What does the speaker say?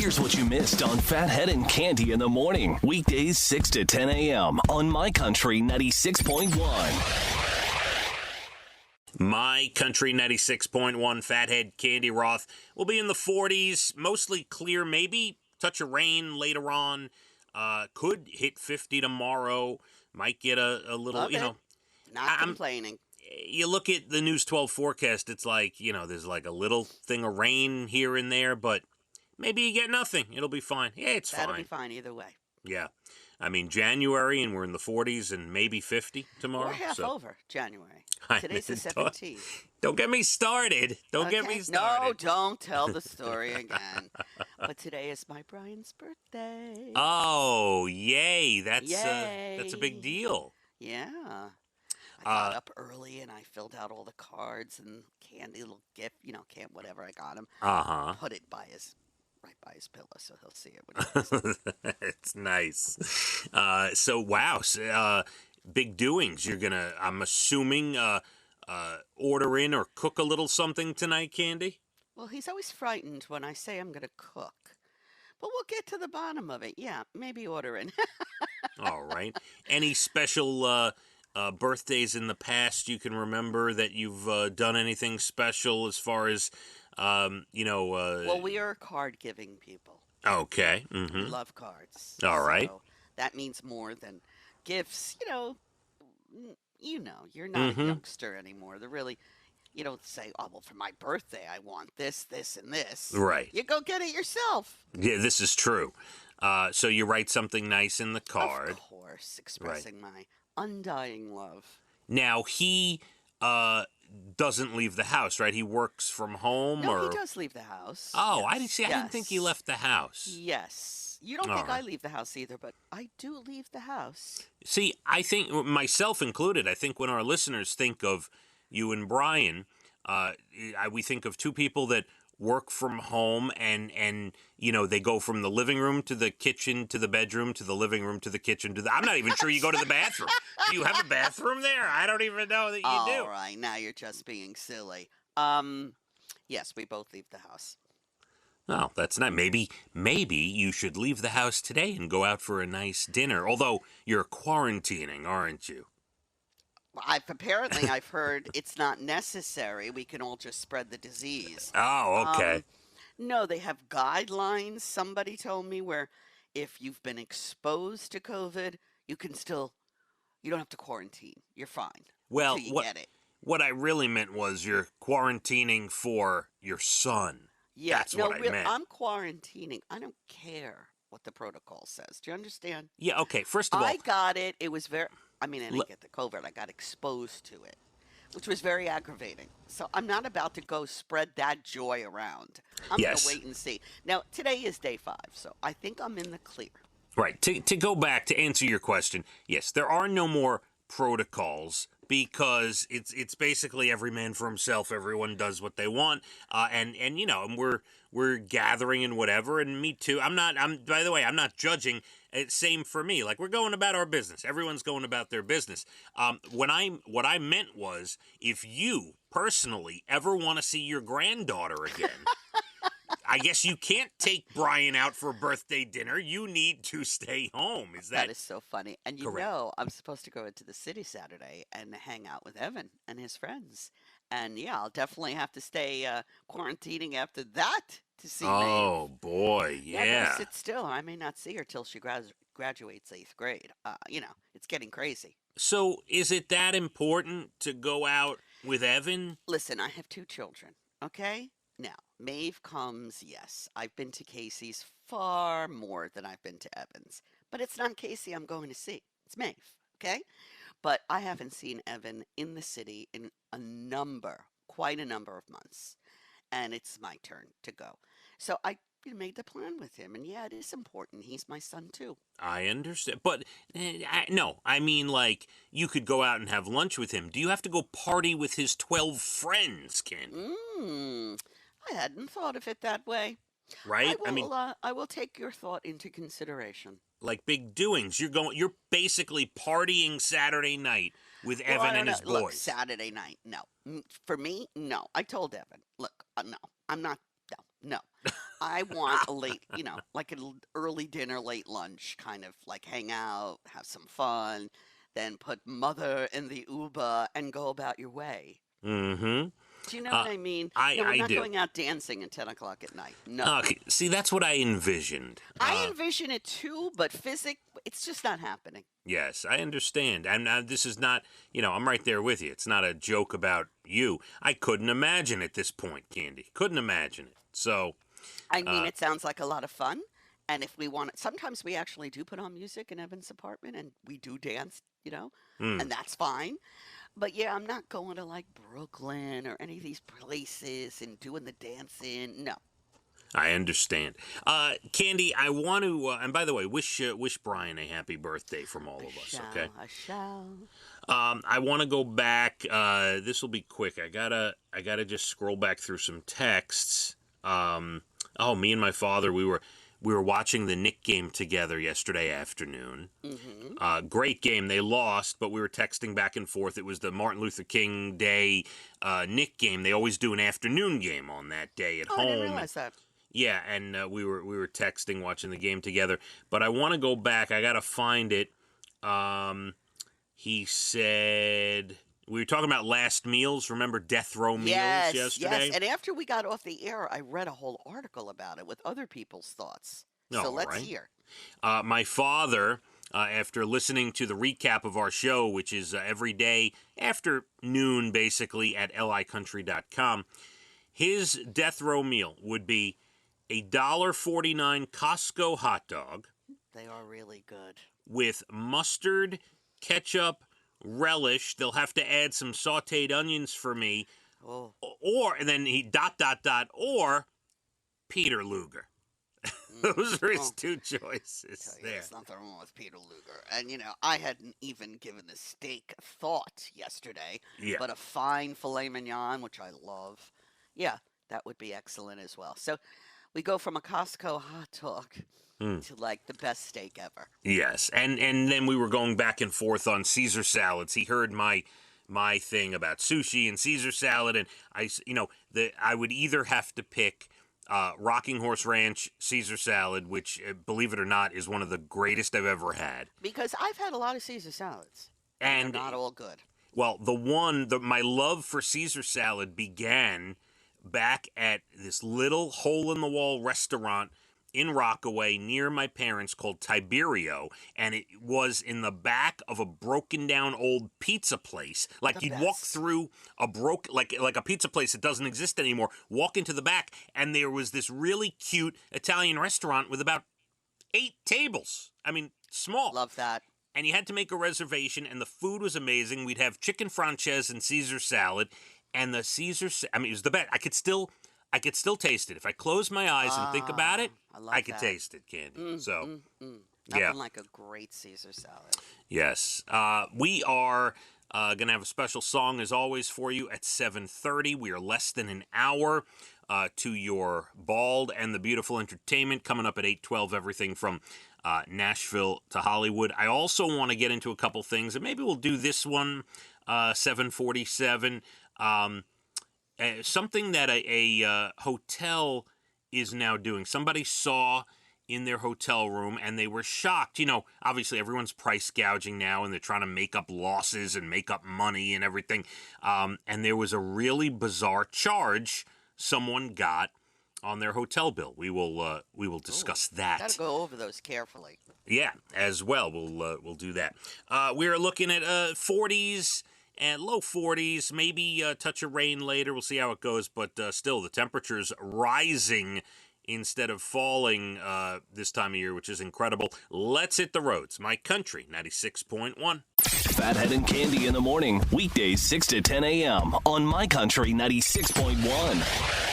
Here's what you missed on Phathead and Cande in the morning. Weekdays 6 to 10 a.m. on My Country 96.1. My Country 96.1, Phathead, Cande Roth will be in the 40s, mostly clear, maybe touch of rain later on. Could hit 50 tomorrow. Might get a little, Love it. Not complaining. You look at the News 12 forecast, it's like, there's like a little thing of rain here and there, but maybe you get nothing. It'll be fine. Yeah, it's fine. That'll be fine either way. Yeah. I mean, January, and we're in the 40s and maybe 50 tomorrow. We're half over January. Today's the 17th. Don't get me started. Don't get me started. No, don't tell the story again. But today is my Brian's birthday. Oh, yay. That's a big deal. Yeah. I got up early and I filled out all the cards and candy, little gift, whatever I got him. Put it right by his pillow so he'll see it when he It's nice. Big doings. You're gonna, I'm assuming, order in or cook a little something tonight, Cande? Well, he's always frightened when I say I'm gonna cook. But we'll get to the bottom of it. Yeah, maybe order in. All right. Any special birthdays in the past you can remember that you've done anything special as far as, Well, we are card-giving people. Okay. We love cards. All right. So that means more than gifts. You're not a youngster anymore. They're really, you don't say, oh, well, for my birthday, I want this, this, and this. Right. You go get it yourself. Yeah, this is true. So you write something nice in the card. Of course, expressing my undying love. Now, he doesn't leave the house, right? He works from home? No, he does leave the house. Oh, yes. I didn't think he left the house. Yes. You don't think I leave the house either, but I do leave the house. See, I think, myself included, I think when our listeners think of you and Brian, we think of two people that work from home and they go from the living room to the kitchen to the bedroom to the living room to the kitchen to the... I'm not even sure you go to the bathroom. Do you have a bathroom there? I don't even know that you do. All right, now you're just being silly. Yes, we both leave the house. Oh, that's nice. Maybe you should leave the house today and go out for a nice dinner. Although you're quarantining, aren't you? I've heard it's not necessary. We can all just spread the disease. Oh, okay. No, they have guidelines, somebody told me, where if you've been exposed to COVID, you don't have to quarantine. You're fine. Well, until you get it. What I really meant was you're quarantining for your son. Yeah, that's what I meant. I'm quarantining. I don't care what the protocol says. Do you understand? Yeah, okay. First of all, I got it. It was I didn't get the COVID. I got exposed to it, which was very aggravating. So I'm not about to go spread that joy around. I'm going to wait and see. Now, today is day 5, so I think I'm in the clear. Right. To go back, to answer your question, yes, there are no more protocols because it's basically every man for himself. Everyone does what they want, and we're gathering and whatever. And me too. By the way, I'm not judging. Same for me. Like, we're going about our business. Everyone's going about their business. What I meant was, if you personally ever want to see your granddaughter again, I guess you can't take Brian out for birthday dinner. You need to stay home. That is so funny. And correct? I'm supposed to go into the city Saturday and hang out with Evan and his friends. And yeah, I'll definitely have to stay quarantining after that to see Maeve. Oh, boy, yeah. I sit still. I may not see her till she graduates 8th grade. It's getting crazy. So is it that important to go out with Evan? Listen, I have 2 children, okay? Now, Maeve comes, yes. I've been to Casey's far more than I've been to Evan's. But it's not Casey I'm going to see. It's Maeve, okay? But I haven't seen Evan in the city in quite a number of months. And it's my turn to go. So I made the plan with him. And yeah, it is important. He's my son too. I understand. But no, I mean, like, you could go out and have lunch with him. Do you have to go party with his 12 friends, Ken? I hadn't thought of it that way. Right? I will take your thought into consideration. Like big doings. You're basically partying Saturday night with Evan and his boys. Look, Saturday night, no. For me, no. I told Evan, look, no, I'm not, no. I want a late, like an early dinner, late lunch, kind of like hang out, have some fun, then put mother in the Uber and go about your way. Mm-hmm. Do you know what I mean? No, we're I not do. going out dancing at 10 o'clock at night. No. Okay, see, that's what I envisioned. I envision it too, but it's just not happening. Yes, I understand. And this is not, I'm right there with you. It's not a joke about you. I couldn't imagine at this point, Candy. Couldn't imagine it. So, I mean, it sounds like a lot of fun. And if we want it, sometimes we actually do put on music in Evan's apartment and we do dance, and that's fine. But yeah, I'm not going to like Brooklyn or any of these places and doing the dancing. No. I understand. Candy, I want to, and by the way, wish Brian a happy birthday from all of us, okay? I shall. I want to go back. This will be quick. I gotta just scroll back through some texts. Me and my father, we were watching the Knick game together yesterday afternoon. Mm-hmm. Great game. They lost, but we were texting back and forth. It was the Martin Luther King Day Knick game. They always do an afternoon game on that day at home. I didn't realize that. Yeah, and we were texting, watching the game together. But I want to go back. I got to find it. He said we were talking about last meals. Remember death row meals yesterday? Yes. And after we got off the air, I read a whole article about it with other people's thoughts. So let's hear. My father, after listening to the recap of our show, which is every day after noon, basically at licountry.com, his death row meal would be a $1.49 Costco hot dog. They are really good. With mustard, ketchup, relish. They'll have to add some sautéed onions for me. Oh. Or, and then he ... or Peter Luger. Those are his two choices there. There's nothing wrong with Peter Luger. And, I hadn't even given the steak a thought yesterday. Yeah. But a fine filet mignon, which I love. Yeah, that would be excellent as well. So we go from a Costco hot dog to like the best steak ever. Yes, and then we were going back and forth on Caesar salads. He heard my thing about sushi and Caesar salad, and I would either have to pick Rocking Horse Ranch Caesar salad, which, believe it or not, is one of the greatest I've ever had. Because I've had a lot of Caesar salads, and they're not all good. Well, my love for Caesar salad began back at this little hole-in-the-wall restaurant in Rockaway near my parents called Tiberio, and it was in the back of a broken-down old pizza place. Like you'd walk through like a pizza place that doesn't exist anymore, walk into the back, and there was this really cute Italian restaurant with about 8 tables. I mean, small. Love that. And you had to make a reservation, and the food was amazing. We'd have chicken franchise and Caesar salad, and the Caesar, it was the best. I could still taste it. If I close my eyes and think about it, I could taste it, Candy. Nothing like a great Caesar salad. Yes. We are going to have a special song, as always, for you at 7:30. We are less than an hour to your Bald and the Beautiful entertainment coming up at 8:12, everything from Nashville to Hollywood. I also want to get into a couple things, and maybe we'll do this one, 7:47. Something that a hotel is now doing. Somebody saw in their hotel room, and they were shocked. Obviously everyone's price gouging now, and they're trying to make up losses and make up money and everything. And there was a really bizarre charge someone got on their hotel bill. We will discuss that. Gotta go over those carefully. Yeah, as well. We'll do that. We're looking at 40s. And low 40s, maybe a touch of rain later. We'll see how it goes. But still, the temperature's rising instead of falling this time of year, which is incredible. Let's hit the roads. My Country, 96.1. Phathead and Candy in the morning. Weekdays 6 to 10 a.m. on My Country 96.1.